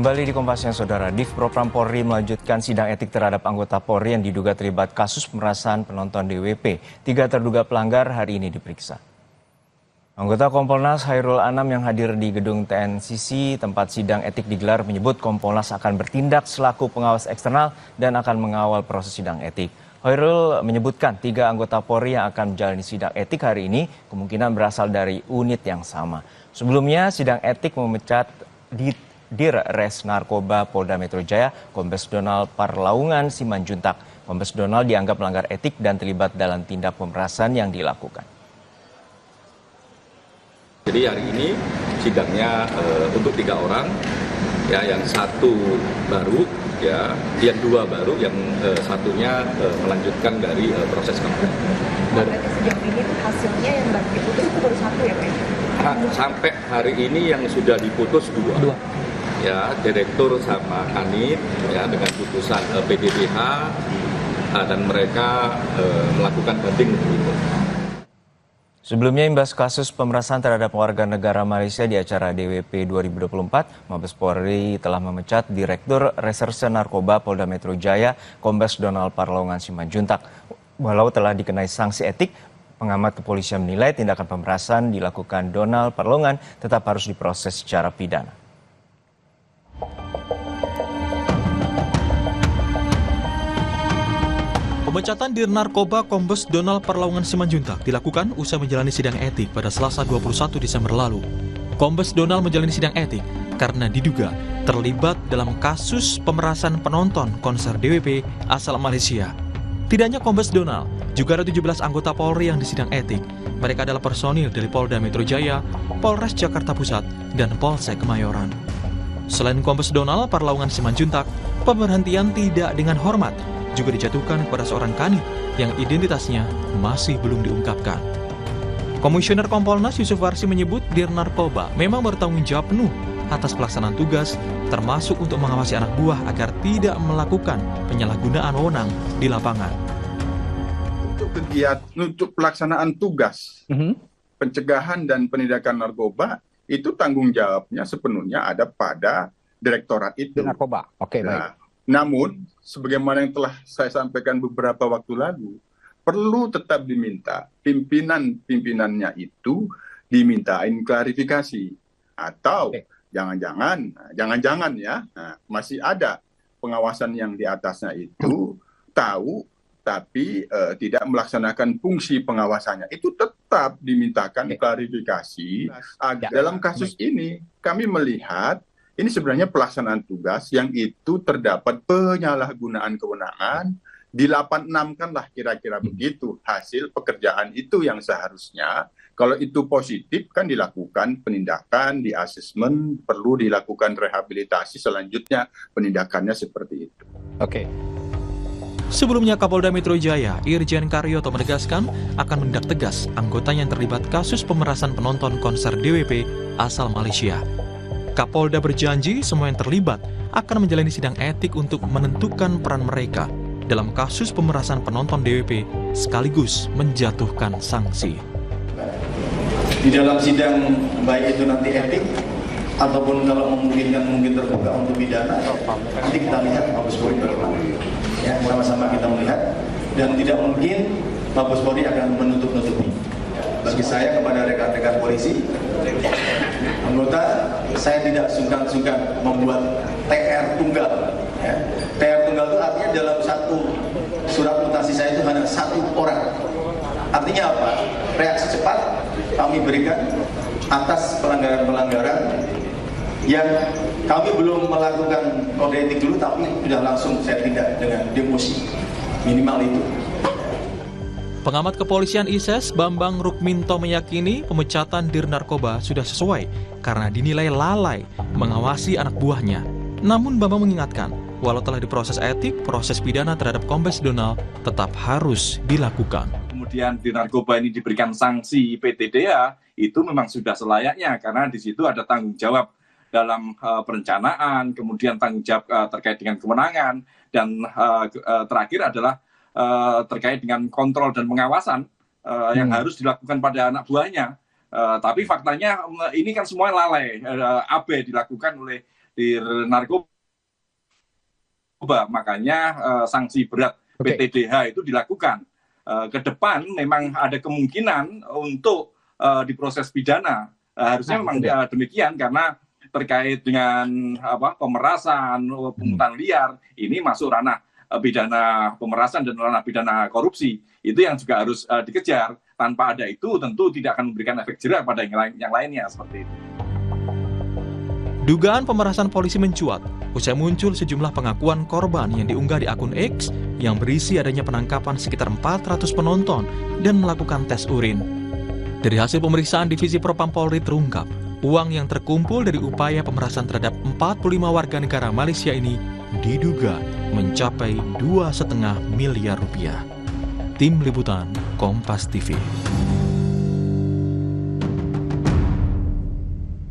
Kembali di Kompasnya Saudara, Div Propam Polri melanjutkan sidang etik terhadap anggota Polri yang diduga terlibat kasus pemerasan penonton DWP. 3 terduga pelanggar hari ini diperiksa. Anggota Kompolnas Hairul Anam yang hadir di gedung TNCC tempat sidang etik digelar menyebut Kompolnas akan bertindak selaku pengawas eksternal dan akan mengawal proses sidang etik. Hairul menyebutkan 3 anggota Polri yang akan menjalani sidang etik hari ini kemungkinan berasal dari unit yang sama. Sebelumnya sidang etik memecat Dir-Res Narkoba Polda Metro Jaya, Kombes Donald Parlaungan Simanjuntak. Kombes Donald dianggap melanggar etik dan terlibat dalam tindak pemerasan yang dilakukan. Jadi hari ini sidangnya untuk 3 orang, ya, yang 1 baru, ya, yang 2 baru, yang satunya melanjutkan dari proses kampanye. Berarti sejauh ini hasilnya yang baru diputus itu baru 1 ya Pak? Sampai hari ini yang sudah diputus 2. Ya, direktur sama kanit, ya, dengan putusan PDPH, dan mereka melakukan banding begitu. Sebelumnya imbas kasus pemerasan terhadap warga negara Malaysia di acara DWP 2024, Mabes Polri telah memecat Direktur Reserse Narkoba Polda Metro Jaya, Kombes Donald Parlaungan Simanjuntak. Walau telah dikenai sanksi etik, pengamat kepolisian menilai tindakan pemerasan dilakukan Donald Parlaungan tetap harus diproses secara pidana. Pemecatan Dir Narkoba Kombes Donald Parlaungan Simanjuntak dilakukan usai menjalani sidang etik pada Selasa 21 Desember lalu. Kombes Donald menjalani sidang etik karena diduga terlibat dalam kasus pemerasan penonton konser DWP asal Malaysia. Tidak hanya Kombes Donald, juga ada 17 anggota Polri yang disidang etik. Mereka adalah personil dari Polda Metro Jaya, Polres Jakarta Pusat, dan Polsek Kemayoran. Selain Kombes Donald Parlaungan Simanjuntak, pemberhentian tidak dengan hormat juga dijatuhkan kepada seorang kanit yang identitasnya masih belum diungkapkan. Komisioner Kompolnas Yusuf Warsi menyebut Dir Narkoba memang bertanggung jawab penuh atas pelaksanaan tugas, termasuk untuk mengawasi anak buah agar tidak melakukan penyalahgunaan wewenang di lapangan. Untuk pelaksanaan tugas, pencegahan dan penindakan narkoba, itu tanggung jawabnya sepenuhnya ada pada direktorat itu. Narkoba, oke, baik. Namun, sebagaimana yang telah saya sampaikan beberapa waktu lalu, perlu tetap diminta pimpinannya itu dimintain klarifikasi. Atau jangan-jangan ya, masih ada pengawasan yang di atasnya itu tahu tapi tidak melaksanakan fungsi pengawasannya. Itu tetap dimintakan klarifikasi. Dalam kasus ini kami melihat ini sebenarnya pelaksanaan tugas yang itu terdapat penyalahgunaan kewenangan, dilapanenamkanlah kira-kira begitu hasil pekerjaan itu yang seharusnya kalau itu positif kan dilakukan penindakan, di asesmen, perlu dilakukan rehabilitasi, selanjutnya penindakannya seperti itu. Oke. Sebelumnya Kapolda Metro Jaya, Irjen Karyoto menegaskan akan menindak tegas anggota yang terlibat kasus pemerasan penonton konser DWP asal Malaysia. Kapolda berjanji semua yang terlibat akan menjalani sidang etik untuk menentukan peran mereka dalam kasus pemerasan penonton DWP sekaligus menjatuhkan sanksi. Di dalam sidang baik itu nanti etik ataupun kalau memungkinkan mungkin terbuka untuk pidana, nanti kita lihat Mabes Polri bagaimana. Ya, sama-sama kita melihat dan tidak mungkin Mabes Polri akan menutup-nutupi. Bagi saya kepada rekan-rekan polisi, anggota, saya tidak sungkan-sungkan membuat TR tunggal. Ya. TR tunggal itu artinya dalam satu surat mutasi saya itu hanya 1 orang. Artinya apa? Reaksi cepat kami berikan atas pelanggaran-pelanggaran yang kami belum melakukan kode etik dulu, tapi sudah langsung saya tindak dengan demosi. Minimal itu. Pengamat kepolisian ISES Bambang Rukminto meyakini pemecatan Dir Narkoba sudah sesuai karena dinilai lalai mengawasi anak buahnya. Namun Bambang mengingatkan, walau telah diproses etik, proses pidana terhadap Kombes Donald tetap harus dilakukan. Kemudian Dir Narkoba ini diberikan sanksi PTDA, itu memang sudah selayaknya karena di situ ada tanggung jawab dalam perencanaan, kemudian tanggung jawab terkait dengan kemenangan, dan terakhir adalah terkait dengan kontrol dan pengawasan yang harus dilakukan pada anak buahnya. Tapi faktanya ini kan semua lalai, abai dilakukan oleh narkoba, makanya sanksi berat PTDH itu dilakukan. Ke depan memang ada kemungkinan untuk diproses pidana. Harusnya memang demikian, karena terkait dengan pemerasan, pungutan liar, ini masuk ranah pidana pemerasan dan ranah pidana korupsi. Itu yang juga harus dikejar. Tanpa ada itu tentu tidak akan memberikan efek jerah pada yang lainnya seperti itu. Dugaan pemerasan polisi mencuat usai muncul sejumlah pengakuan korban yang diunggah di akun X yang berisi adanya penangkapan sekitar 400 penonton dan melakukan tes urin. Dari hasil pemeriksaan Divisi Propam Polri terungkap, uang yang terkumpul dari upaya pemerasan terhadap 45 warga negara Malaysia ini diduga mencapai 2,5 miliar rupiah. Tim Liputan Kompas TV.